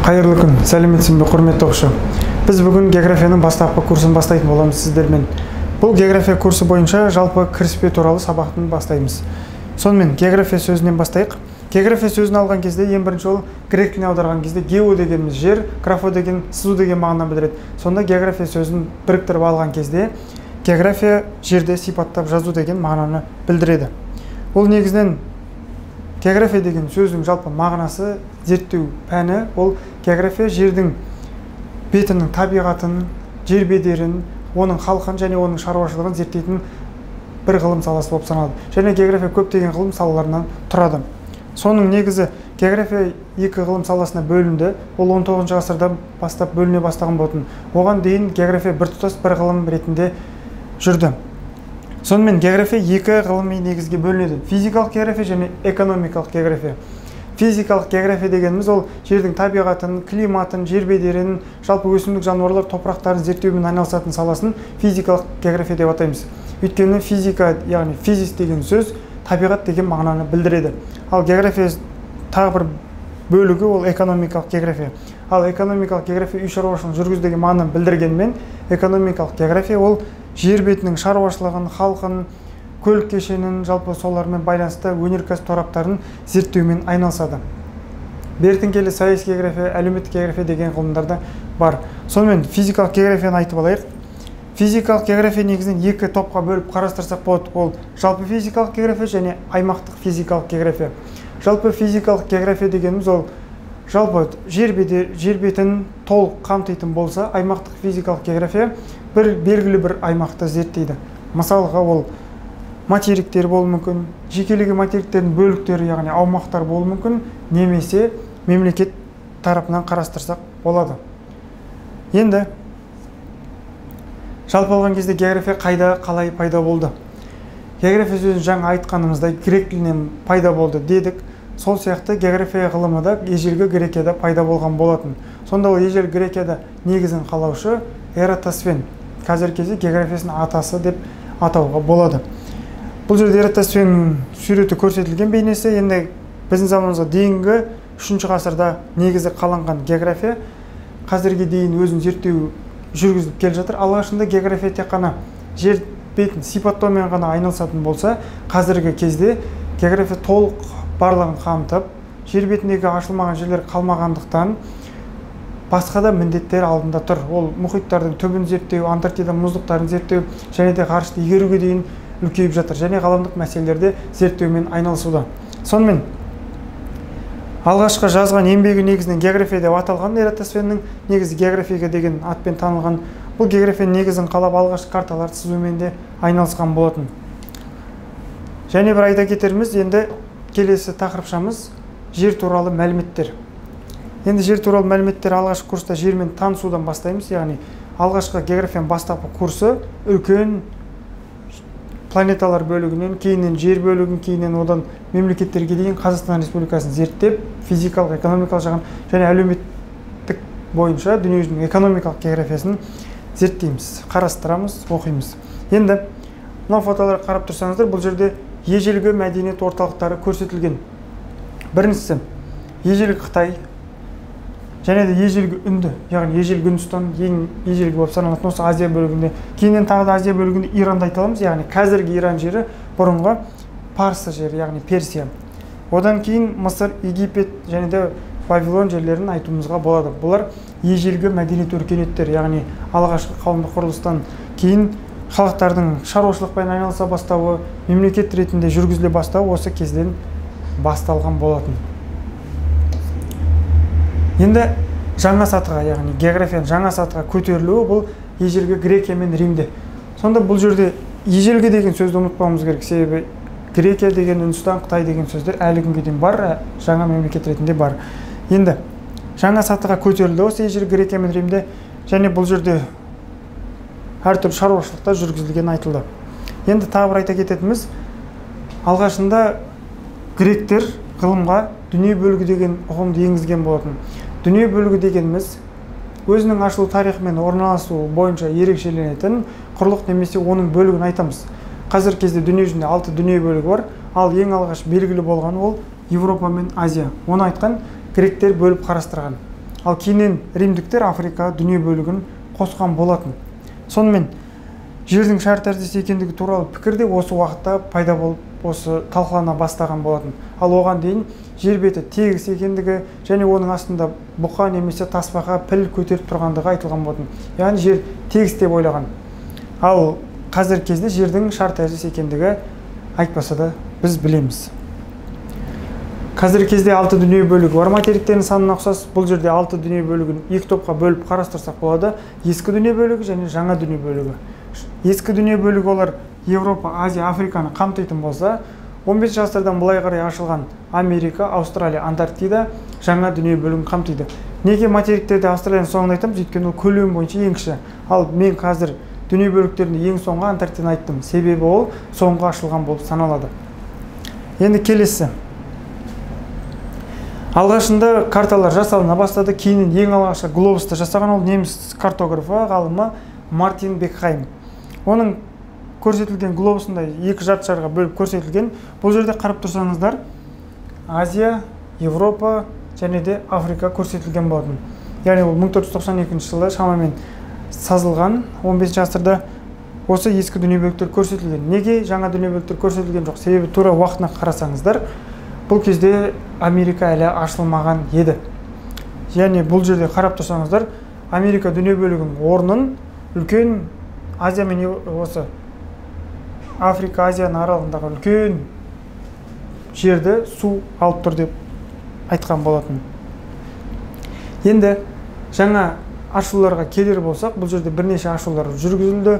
Қайырлы күн, сәлеметсің бе, құрметті оқушы. Біз бүгін географияның бастапқы курсын бастайтын боламыз сіздермен. Бұл география курсы бойынша жалпы кіріспе туралы сабақтың бастаймыз. Сонымен география сөзінен бастайық. География сөзін алған кезде ең бірінші ол грек тіліне аударған кезде гео дегеніміз жер, графо деген сызу деген мағынаны білдіреді. Сонда география сөзін біріктіріп алған кезде география жерде сипаттап жазу деген мағынаны білдіреді. Ол негізінен география деген сөздің жалпы мағынасы, зерттеу пәні, ол география жердің бетінің табиғатын, жер бедерін, оның халқын және оның шаруашылығын зерттейтін бір ғылым саласы болып саналады. Және география көптеген ғылым салаларынан тұрады. Соның негізі география екі ғылым саласына бөлінді. Ол 19 ғасырдан бастап бөліне бастаған болатын. Оған дейін география біртұтас бір ғылым ретінде жүрді. Сонымен география екі ғылыми негізге бөлінеді. Физикалық география және экономикалық география. Физикалық география дегеніміз ол жердің табиғатын, климатын, жер бедерін, жалпы өсімдік жануарлар топырақтарын зерттеумен айналысатын саласын физикалық география деп атаймыз. Өйткені физика, яғни физис деген сөз табиғат деген мағынаны білдіреді. Ал география тағы бір бөлігі ол экономикалық география. Ал экономикалық география үй шаруашылығын жүргізу деген мағынаны білдіргенмен, экономикалық география ол жер бетінің шаруашылығын, халқын, көлік кешенін, жалпы солармен байланысты өнеркәсіп тораптарын зерттеумен айналысады. Бертін келе саяси география, әлеуметтік география деген ғылымдарда бар. Сонымен физикалық географияны айтып алайық. Физикалық география негізінен екі топқа бөліп қарастырсақ болады. Ол жалпы физикалық география және аймақтық физикалық география. Жалпы физикалық география дегеніміз ол жалпы жер бетін толық қамтитын болса, аймақтық физикалық география белгілі бір аймақты зерттейді. Мысалға ол материктер болуы мүмкін, жекелеген материктердің бөліктері, яғни аумақтар болуы мүмкін, немесе мемлекет тарапынан қарастырсақ болады. Енді жалпы алған кезде география қайда, қалай пайда болды? География сөзін жаңа айтқанымыздай грек тілінен пайда болды дедік. Сол сияқты география ғылымы да ежелгі Грекияда пайда болған болатын. Сонда ол ежелгі Грекияда негізін қалаушы Эратосфен, қазіргі кезде географиясының атасы деп атауға болады. Бұл жерде Эратосфеннің суреті көрсетілген бейнесі. Енді біздің заманымызға дейінгі 3 ғасырда негізі қаланған география қазірге дейін өзін зерттеу жүргізіліп келе жатыр. Алғашында география тек қана жер бетін сипаттаумен ғана айналысатын болса, қазіргі кезде география толық барлығын қамтып, жер бетіндегі ашылмаған жерлер қалмағандықтан басқа да міндеттер алдында тұр. Ол мұхиттардың түбін зерттеу, Антарктида мұздықтарын зерттеу және де ғарышты игеруге дейін үлкейіп жатыр. Және ғаламдық мәселелерде зерттеумен айналысуда. Сонымен алғашқы жазған еңбегі негізінен география деп аталған Эратосфеннің негізі география деген атпен танылған. Бұл география негізін қалап алғашқы карталарды сызумен де айналысқан болатын. Және бір айта кетеріміз, енді келесі тақырыпшамыз жер туралы мәліметтер. Енді жер туралы мәліметтер алғашқы курста жермен танысудан бастаймыз. Яғни алғашқы географияның бастапқы курсы үлкен планеталар бөлігінен, кейіннен жер бөлігін, кейіннен одан мемлекеттерге дейін Қазақстан Республикасын зерттеп, физикалық, экономикалық жағын және әлеуметтік бойынша дүниежүзінің экономикалық географиясын зерттейміз, қарастырамыз, оқимыз. Енді мына фотоларға қарап тұрсаңыздар, бұл жерде ежелгі мәдениет орталықтары көрсетілген. Біріншісі ежелгі Қытай және де ежелгі Үнді, яғни ежелгі Үндістан ең ежелгі болып саналатын осы Азия бөлігінде. Кейіннен тағы да Азия бөлігінде Иранды айта аламыз, яғни қазіргі Иран жері бұрынғы Парсы жері, яғни Персия. Одан кейін Мысыр, Египет және де Вавилон жерлерін айтуымызға болады. Бұлар ежелгі мәдениет өркениеттер, яғни алғашқы қауымдық құрылыстан кейін халықтардың шаруашылықпен айналыса бастауы, мемлекет ретінде жүргізіле бастауы осы кезден басталған болатын. Енді жаңа сатыға, яғни географияның жаңа сатыға көтерілуі бұл ежелгі Грекия мен Римде. Сонда бұл жерде ежелгі деген сөзді ұмытпауымыз керек, себебі Грекия деген, Үндістан, Қытай деген сөздер әлі күнге дейін бар, жаңа мемлекет ретінде бар. Енді жаңа сатыға көтерілді осы ежелгі Грекия мен Римде, және бұл жерде әртүрлі шаруашылықта жүргізілген айтылды. Енді тағы бір айта кететініміз, алғашында гректер ғылымға дүние бөлігі деген ұғымды енгізген болатын. Дүние бөлігі дегеніміз өзінің ашылу тарихымен орналасу бойынша ерекшеленетін құрлық немесе оның бөлігін айтамыз. Қазіргі кезде дүние жүзінде 6 дүние бөлігі бар, ал ең алғаш белгілі болған ол Европа мен Азия. Оны айтқан гректер бөліп қарастырған. ал кейіннен римдіктер Африка дүние бөлігін қосқан болатын. Сонымен жердің шар тәріздес екендігі туралы пікір де осы уақытта пайда болып, осы талқылана бастаған болатын. Ал оған дейін жер беті тегіс екендігі және оның астында бұқа немесе тасбақа піл көтеріп тұрғандығы айтылған болатын. Яғни жер тегіс деп ойлаған. Ал қазіргі кезде жердің шар тәріздес екендігі айтпаса да біз білеміз. Қазіргі кезде 6 дүние бөлігі бар. Материктердің санына ұқсас, бұл жерде 6 дүние бөлігін 2 топқа бөліп қарастырсақ болады. Ескі дүние бөлігі және жаңа дүние бөлігі. Ескі дүние бөлігі олар Европа, Азия, Африканы қамтитын болса, 15 ғасырдан былай қарай ашылған Америка, Аустралия, Антарктида жаңа дүние бөлігін қамтиды. Неге материктерде Австралияны соңында айтамыз? Өйткені ол көлем бойынша ең кіші. Ал мен қазір дүние бөліктерінде ең соңғы Антарктиданы айттым. Себебі ол соңғы ашылған болып саналады. Енді келесі. Алғашында карталар жасалына бастады. Кейіннен ең алғашқы глобусты жасаған ол неміс картографы, ғалымы Мартин Бекхайм. Оның көрсетілген глобусында екі жарты шарға бөліп көрсетілген. Бұл жерде қарап тұрсаңыздар, Азия, Европа және де Африка көрсетілген болатын. Яғни ол 1492 жылы шамамен сазылған, 15 ғасырда осы ескі дүние бөліктер көрсетілген. Неге жаңа дүние бөліктер көрсетілген жоқ? Себебі тура уақытына қарасаңыздар, бұл кезде Америка әлі ашылмаған еді. Яғни бұл жерде қарап тұрсаңыздар, Америка дүние бөлігінің орнын үлкен Азия мен осы Африка, Азияның аралығындағы үлкен жерді су алып тұр деп айтқан болатын. Енді жаңа ашуларға келер болсақ, бұл жерде бірнеше ашулар жүргізілді.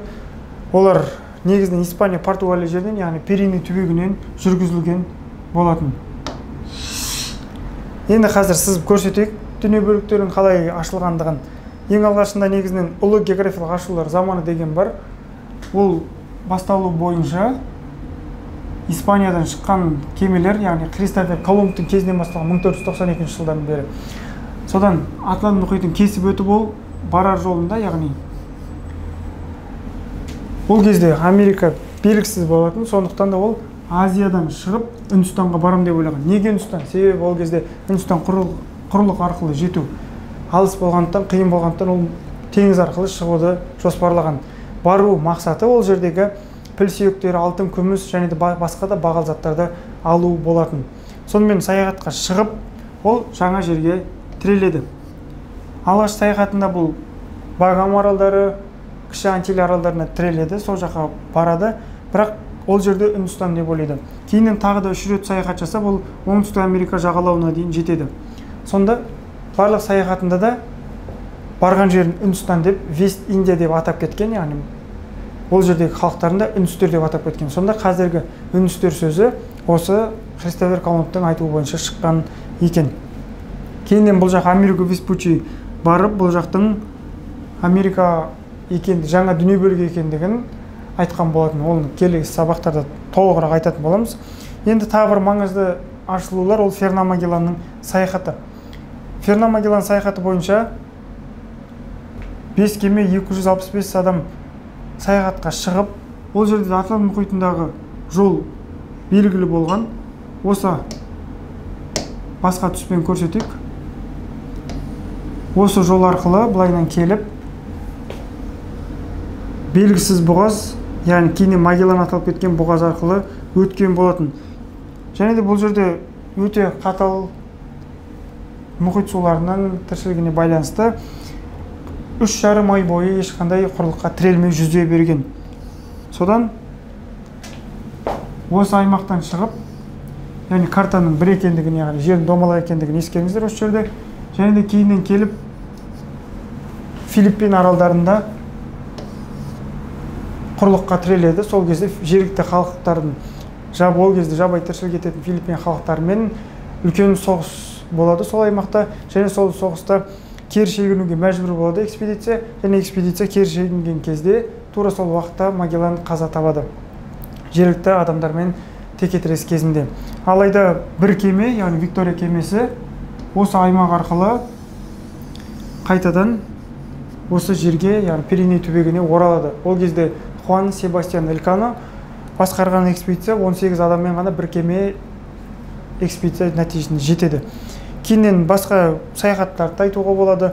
Олар негізінен Испания, Португалия жерден, яғни Пиреней түбегінен жүргізілген болатын. Енді қазір сіз көрсетейік дүние бөліктерінің қалай ашылғандығын. Ең алғашында негізінен ұлы географиялық ашулар заманы деген бар. Ол басталу бойынша Испаниядан шыққан кемелер, яғни Кристофер Колумбтың кезінен басталған 1492 жылдан бері. Содан Атлант мұхитын кесіп өтіп ол барар жолында, яғни ол кезде Америка белгісіз болатын, сондықтан да ол Азиядан шығып Үндістанға барам деп ойлаған. Неге Үндістан? Себебі ол кезде Үндістан құрлық арқылы жету алыс болғандықтан, қиын болғандықтан ол теңіз арқылы шығуды жоспарлаған. Бару мақсаты ол жердегі піл сүйектері, алтын, күміс және де басқа да бағалы заттарды алу болатын. Сонымен саяхатқа шығып, ол жаңа жерге тіреледі. Алғаш саяхатында бұл Багам аралдары, Кіші Антиль аралдарына тіреледі, сол жаққа барады, бірақ ол жерде Үндістан деп ойлайды. Кейіннен тағы да 3 рет саяхат жасап, ол Оңтүстік Америка жағалауына дейін жетеді. Сонда барлық саяхатында да барған жерін Үндістан деп, Вест Индия деп атап кеткен, яғни ол жердегі халықтарында үндістер деп атап кеткен. Сонда қазіргі үндістер сөзі осы Кристофер Колумбтың айтуы бойынша шыққан екен. Кейіннен бұл жақ Америка Веспуччи барып, бұл жақтың Америка екенді, жаңа дүние бөлігі екендігін айтқан болатын. Ол келесі сабақтарда толығырақ айтатын боламыз. Енді тағы бір маңызды ашылулар ол Фернан Магелланның саяхаты. Фернан Магеллан саяхаты бойынша 5 кеме 265 адам саяхатқа шығып, ол жерде Атлант мұхитындағы жол белгілі болған. Осы басқа түспен көрсетейік. Осы жол арқылы былайынан келіп, белгісіз бұғаз, яғни кейіннен Магеллан аталып кеткен бұғаз арқылы өткен болатын. Және де бұл жерде өте қатал мұхит суларының тіршілігіне байланысты 3,5 ай бойы ешқандай құрлыққа тірелмей жүзе берген. Содан осы аймақтан шығып, яғни картаның бір екендігін, яғни жердің домалақ екендігін ескеріңіздер осы жерде. Және де кейіннен келіп Филиппин аралдарында құрлыққа тіреледі. Сол кезде жергілікті халықтардың ол кезде жабайы тіршілік ететін Филиппин халықтарымен үлкен соғыс болады сол аймақта, және сол соғыста кері шегінуге мәжбүр болады экспедиция, және экспедиция кері шегінген кезде тура сол уақытта Магеллан қаза табады жергілікті адамдармен текетірес кезінде. Алайда бір кеме, яғни Виктория кемесі осы аймақ арқылы қайтадан осы жерге, яғни Пиреней түбегіне оралады. Ол кезде Хуан Себастьян Элькано басқарған экспедиция 18 адаммен ғана бір кеме экспедиция нәтижесіне жетеді. Кейіннен басқа саяхаттарды айтуға болады.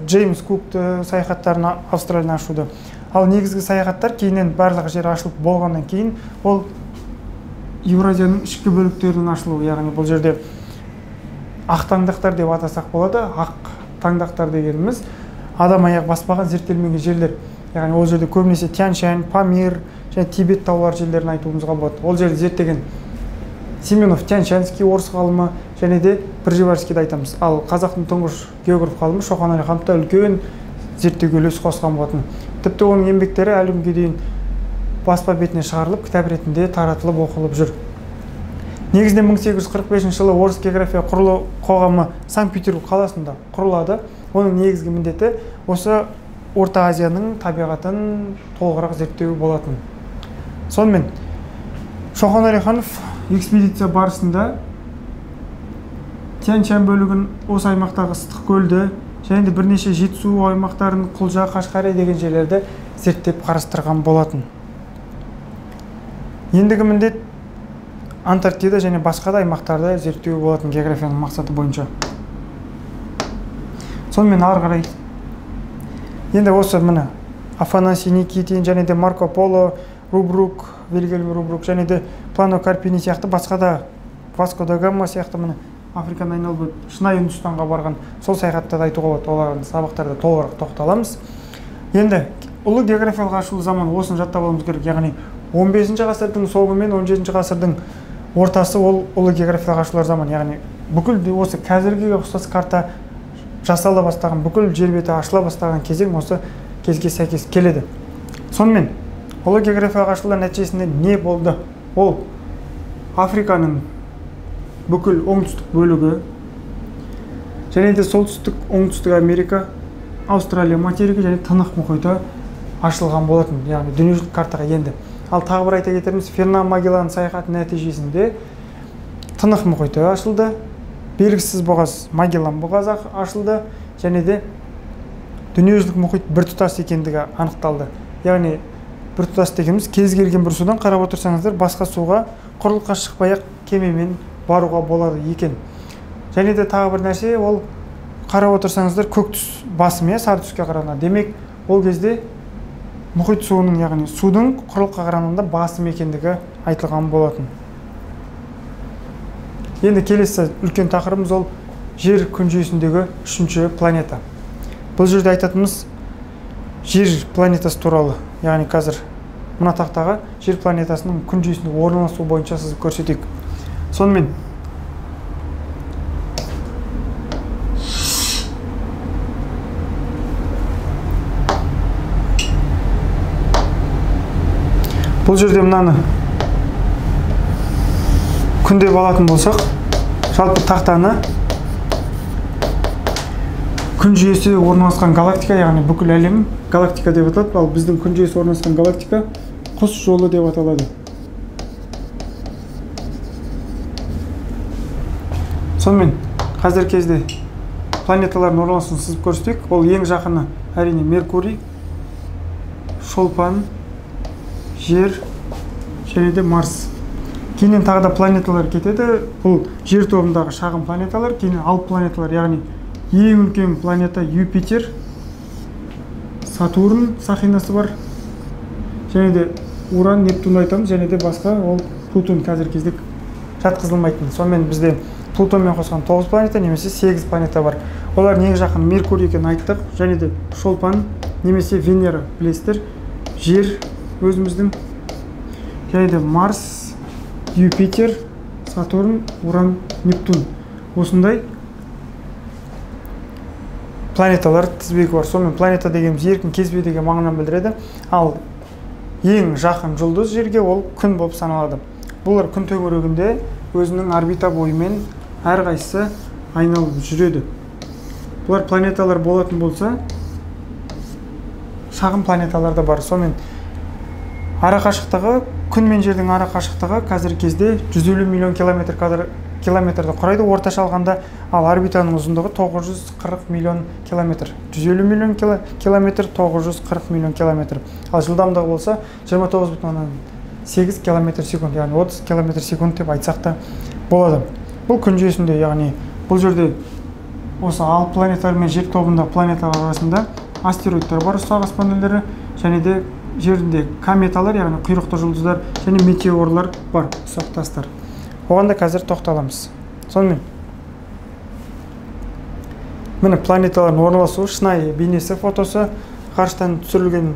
Джеймс Кукты саяхаттарын Австралияны ашуды. Ал негізгі саяхаттар кейіннен барлық жер ашылып болғаннан кейін ол Еуразияның ішкі бөліктерінің ашылуы, яғни бұл жерде ақ таңдақтар деп атасақ болады. Ақ таңдақтар дегеніміз адам аяқ баспаған зерттелмеген жерлер. Яғни ол жерде көбінесе Тянь-Шань, Памир және Тибет таулар жерлерін айтуымызға болады. Ол жерде зерттеген Семенов Тянь-Шаньский орыс ғалымы және де Пржевальскийді айтамыз. Ал қазақтың тұңғыш географ ғалымы Шоқан Уәлиханов та үлкен зерттеуге үлес қосқан болатын. Тіпті оның еңбектері әлі күнге дейін баспа бетіне шығарылып, кітап ретінде таратылып оқылып жүр. Негізінен 1845 жылы орыс география құрылы қоғамы Санкт-Петербург қаласында құрылады. Оның негізгі міндеті осы Орта Азияның табиғатын толығырақ зерттеу болатын. Сонымен Шоқан Уәлиханов экспедиция барысында Тянь-Шань бөлігін, осы аймақтағы ыстық көлді және де бірнеше жетісу аймақтарын, Құлжа, Қашқария деген жерлерді зерттеп қарастырған болатын. Ендігі міндет Антарктида және басқа да аймақтарды зерттеу болатын географияның мақсаты бойынша. Сонымен ары қарай енді осы міне Афанасий Никитин және де Марко Поло, Рубрук, Вильгельм Рубрук және де Плано Карпини сияқты басқа да Васко да Гама сияқты міне Африканы айналып шынайы Үндістанға барған сол саяхаттарды айтуға болады. Олардың сабақтарда толығырақ тоқталамыз. Енді ұлы географиялық ашылу заманы осыны жаттап алуымыз керек. Яғни 15 ғасырдың соңы мен 17 ғасырдың ортасы ол ұлы географиялық ашылулар заманы. Яғни бүкіл осы қазіргіге ұқсас карта жасала бастаған, бүкіл жер беті ашыла бастаған кезең осы кезге сәйкес келеді. Сонымен ұлы географиялық ашылулар нәтижесінде не болды? Ол Африканың бүкіл оңтүстік бөлігі және де солтүстік оңтүстік Америка, Австралия материгі және Тынық мұхиты ашылған болатын. Яғни дүниежүзілік картаға енді. Ал тағы бір айта кетеріміз, Фернан Магеллан саяхаты нәтижесінде Тынық мұхиты ашылды, белгісіз бұғаз Магеллан бұғазы ашылды және де дүниежүзілік мұхит біртұтас екендігі анықталды. Яғни біртұтас дегеніміз кез келген бір судан қарап отырсаңыздар басқа суға құрлыққа шықпай-ақ кемемен баруға болады екен. Және де тағы бір нәрсе, ол қарап отырсаңыздар көк түс басымия сары түске қарағанда. Демек, ол кезде мұхит суының, яғни судың құрлыққа қарағанда басым екендігі айтылған болатын. Енді келесі үлкен тақырыбымыз ол жер күн жүйесіндегі үшінші планета. Бұл жерде айтатынымыз жер планетасы туралы. Яғни қазір мына тақтаға жер планетасының күн жүйесінде орналасу бойынша сізді көрсетейік. Сонымен бұл жерде мынаны күн деп алатын болсақ, жалпы тақтаны күн жүйесі орналасқан галактика, яғни бүкіл әлем галактика деп аталады. Ал біздің күн жүйесі орналасқан галактика құс жолы деп аталады. Сонымен қазір кезде планеталардың орналасуын сызып көрсетейік. Ол ең жақыны әрине Меркурий, Шолпан, Жер және де Марс. Кейіннен тағы да планеталар кетеді. Бұл жер тобындағы шағын планеталар, кейіннен алып планеталар, яғни ең үлкен планета Юпитер, Сатурн сақинасы бар, және де Уран, Нептун айтамыз, және де басқа ол Плутон қазір кезде жатқызылмайтын. Сонымен бізде Плутонмен қосқан 9 планета немесе 8 планета бар. Олар ең жақын Меркурий екенін айттық, және де Шолпан немесе Венера білесіздер, Жер өзіміздің, және де Марс, Юпитер, Сатурн, Уран, Нептун. Осындай планеталар тізбегі бар. Сонымен планета дегеніміз еркін кезбе деген мағынаны білдіреді. Ал ең жақын жұлдыз жерге ол күн болып саналады. Бұлар күн төңірегінде өзінің орбита бойымен әрқайсысы айналып жүреді. Бұлар планеталар болатын болса, шағын планеталар да бар. Сонымен ара қашықтығы, күн мен жердің ара қашықтығы қазіргі кезде 150 миллион километрді құрайды орташа алғанда, ал орбитаның ұзындығы 940 миллион километр. 150 миллион километр, 940 миллион километр. Ал жылдамдығы болса 29,8 километр секунд, яғни 30 километр секунд деп айтсақ та болады. Бұл күн жүйесінде, яғни бұл жерде осы алып планеталар мен жер тобындағы планеталар арасында астероидтар бар, ұсақ аспан және де жерінде кометалар, яғни құйрықты жұлдыздар және метеорлар бар, ұсақ тастар. Оған да қазір тоқталамыз. Сонымен міне планеталардың орналасуы, шынайы бейнесі фотосы, ғарыштан түсірілген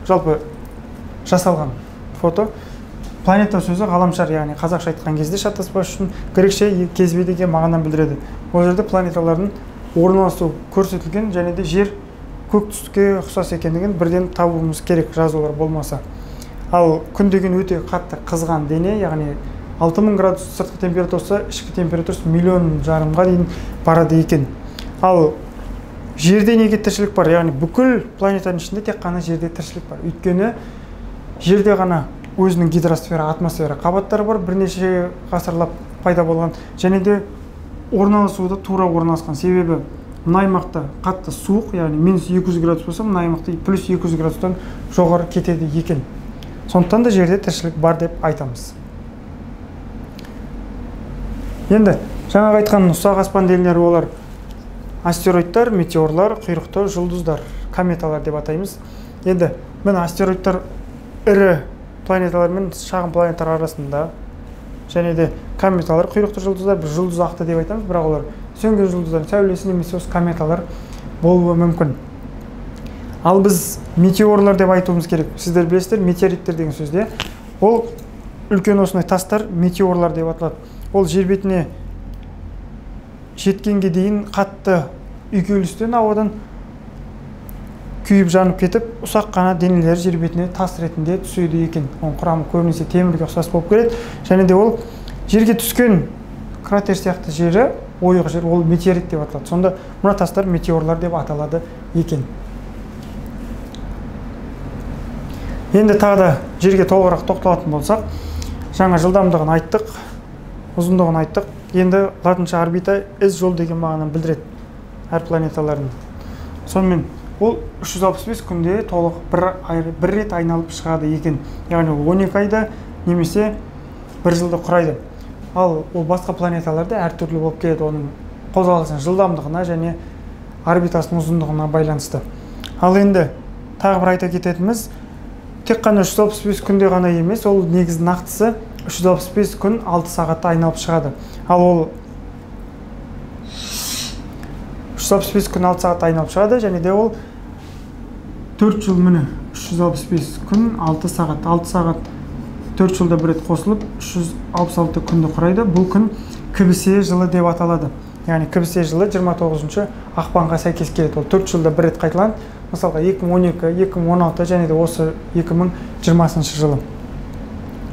жалпы жасалған фото. Планета сөзі ғаламшар, яғни қазақша айтқан кезде шатаспас үшін грекше кезбе деген мағынаны білдіреді. Ол жерде планеталардың орналасуы көрсетілген және де жер көк түске ұқсас екендігін бірден табуымыз керек, жазулар болмаса. Ал күн деген өте қатты қызған дене, яғни 6000 градус сыртқы температурасы, ішкі температурасы 1,5 миллионға дейін барады екен. Ал жерде неге тіршілік бар? Яғни бүкіл планетаның ішінде тек қана жерде тіршілік бар. Өйткені жерде ғана өзінің гидросфера, атмосфера қабаттары бар, бірнеше ғасырлап пайда болған және де орналасуы да тура орналасқан. Себебі мына аймақта қатты суық, яғни -200 градус болса, мына аймақта +200 градустан жоғары кетеді екен. Сондықтан да жерде тіршілік бар деп айтамыз. Енді жаңағы айтқан ұсақ аспан денелері олар астероидтар, метеорлар, құйрықты жұлдыздар, кометалар деп атаймыз. Енді міне астероидтар ірі планеталар мен шағын планеталар арасында, және де кометалар, құйрықты жұлдыздар, бір жұлдыз ақты деп айтамыз, бірақ олар сөнген жұлдыздардың сәулесі немесе осы кометалар болуы мүмкін. Ал біз метеорлар деп айтуымыз керек. Сіздер білесіздер, метеориттер деген сөзде. Ол үлкен осындай тастар метеорлар деп аталады. Ол жер бетіне жеткенге дейін қатты үйкелістен ауадан күйіп жанып кетіп, ұсақ қана денелер жер бетіне тас ретінде түседі екен. Оның құрамы көбінесе темірге ұқсас болып келеді, және де ол жерге түскен кратер сияқты жері, ойық жер, ол метеорит деп аталады. Сонда мына тастар метеорлар деп аталады екен. Енді тағы да жерге толығырақ тоқталатын болсақ, жаңа жылдамдығын айттық, ұзындығын айттық. Енді латынша орбита із жол деген мағынаны білдіреді әр планеталардың. Сонымен ол 365 күнде толық бір рет айналып шығады екен. Яғни 12 айда немесе 1 жылды құрайды. Ал ол басқа планеталарда әртүрлі болып келеді, оның қозғалысының жылдамдығына және орбитасының ұзындығына байланысты. Ал енді тағы бір айта кететініміз, тек қана 365 күнде ғана емес, ол негізі нақтысы 365 күн 6 сағатта айналып шығады. Ал ол 365 күн 6 сағатта айналып шығады, және де ол 4 жыл міне 365 күн 6 сағат. 6 сағат 4 жылда бір рет қосылып 366 күнді құрайды. Бұл күн кібісе жылы деп аталады. Яғни кібісе жылы 29 ақпанға сәйкес келеді. Ол 4 жылда бір рет қайталанады. Мысалға 2012, 2016 және де осы 2020 жылы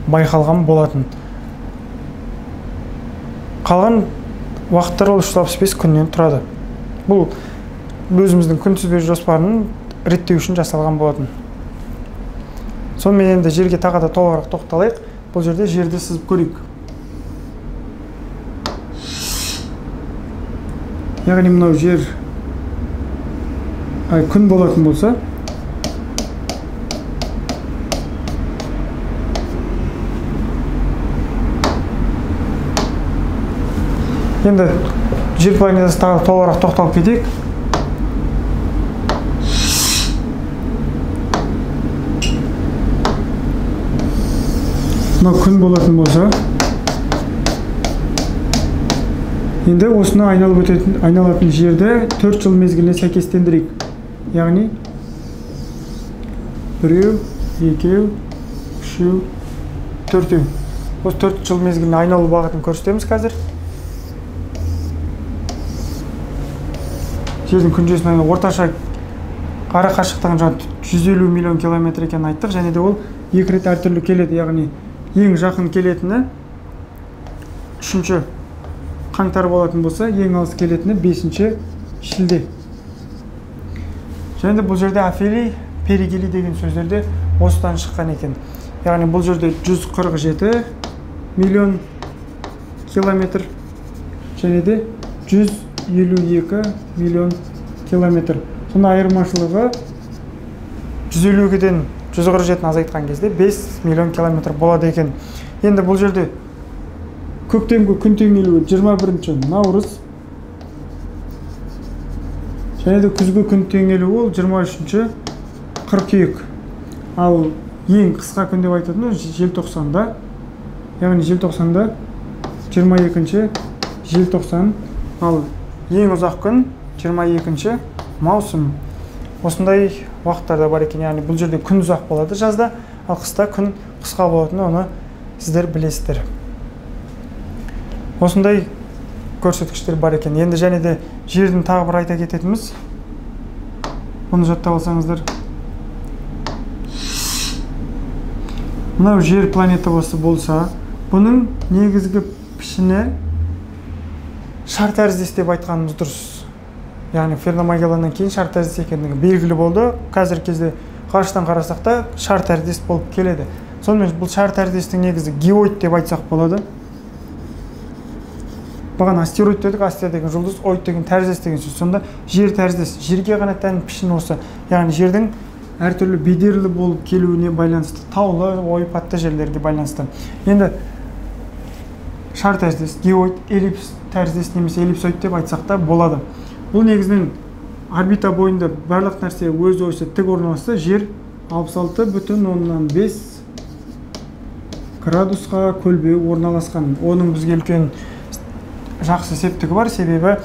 байқалған болатын. Қалған уақыттар ол 365 күннен тұрады. Бұл өзіміздің күнтізбе жоспарының реттеу үшін жасалған болатын. Сонымен енді жерге тағы да толығырақ тоқталайық. Бұл жерде жерді сызып көрейік. Яғни мынау жер күн болатын болса, енді жер планетасы тағы толығырақ тоқталып кетейік. Мынау күн болатын болса, енді осыны айналатын жерді 4 жыл мезгіліне сәйкестендірейік. Яғни 1, 2, 3, 4. Осы 4 жыл мезгіліне айналу бағытын көрсетеміз қазір. Жердің күн жүйесінің орташа ара қашықтығын 150 миллион километр екенін айттық, және де ол 2 рет әртүрлі келеді. Яғни ең жақын келетіні 3 қаңтар болатын болса, ең алыс келетіні 5 шілде. Және де бұл жерде афелий, перигелий деген сөздерде осыдан шыққан екен. Яғни бұл жерде 147 миллион километр және де 152 миллион километр. Сонда айырмашылығы 152-ден 147-ні азайтқан кезде 5 миллион километр болады екен. Енді бұл жерде көктемгі күн теңелуі 21 наурыз және де күзгі күн теңелуі ол 23 қыркүйек. Ал ең қысқа күн деп айтатыны желтоқсанда, яғни желтоқсанда 22 желтоқсан, ал ең ұзақ күн 22 маусым. Осындай уақыттарда бар екен, яғни бұл жерде күн ұзақ болады жазда, ал қыста күн қысқа болатыны оны сіздер білесіздер. Осындай көрсеткіштер бар екен. Енді және де жердің тағы бір айта кететініміз, бұны жаттап алсаңыздар. Мынау жер планета болса, бұның негізгі пішіні шар тәріздес деп айтқанымыз дұрыс. Яғни Ферно Магелланнан кейін шар тәріздес екендігі белгілі болды. Қазір кезде ғарыштан қарасақ та шар тәріздес болып келеді. Сонымен бұл шар тәріздестің негізі геоид деп айтсақ болады. Баған астероид дедік, астер деген жұлдыз, оид деген тәріздес деген сөз. Сонда жер тәріздес, жерге ғана тән пішін осы. Яғни жердің әртүрлі бедерлі болып келуіне байланысты, таулы, ойпатты жерлерге байланысты. Енді шар тәріздес, геоид, эллипс тәріздес немесе эллипсоид деп айтсақ та болады. Бұл негізінен орбита бойында барлық нәрсе өз осі тік орналасса, жер 66,5 градусқа көлбеу орналасқан. Оның бізге үлкен жақсы септігі бар, себебі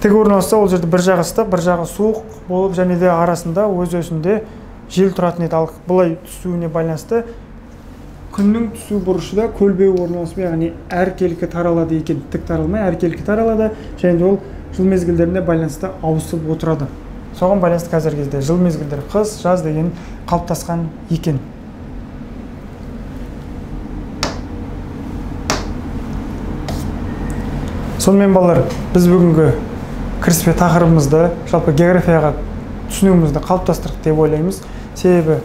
тік орналасса, ол жерде бір жағы ыстық, бір жағы суық болып, және де арасында өз өсінде жел тұратын еді. Ал бұлай түсуіне байланысты күннің түсу бұрышында көлбеу орналасып, яғни әркелкі таралады екен, тік таралмай, әркелкі таралады, және де ол жыл мезгілдеріне байланысты ауысып отырады. Соған байланысты қазіргі кезде жыл мезгілдері қыс, жаз деген қалыптасқан екен. Сонымен балалар, біз бүгінгі кіріспе тақырыбымызды, жалпы географияға түсінуімізді қалыптастырдық деп ойлаймыз. Себебі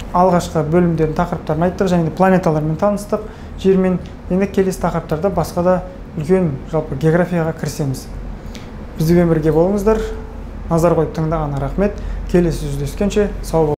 алғашқы бөлімдердің тақырыптарын айттық, және де планеталармен таныстық, жермен. Енді келесі тақырыптарда басқа да үлкен жалпы географияға кірісеміз. Бізбен бірге болыңыздар. Назар қойып тыңдағаныңызға рахмет. Келесі жүздескенше сау болыңыздар.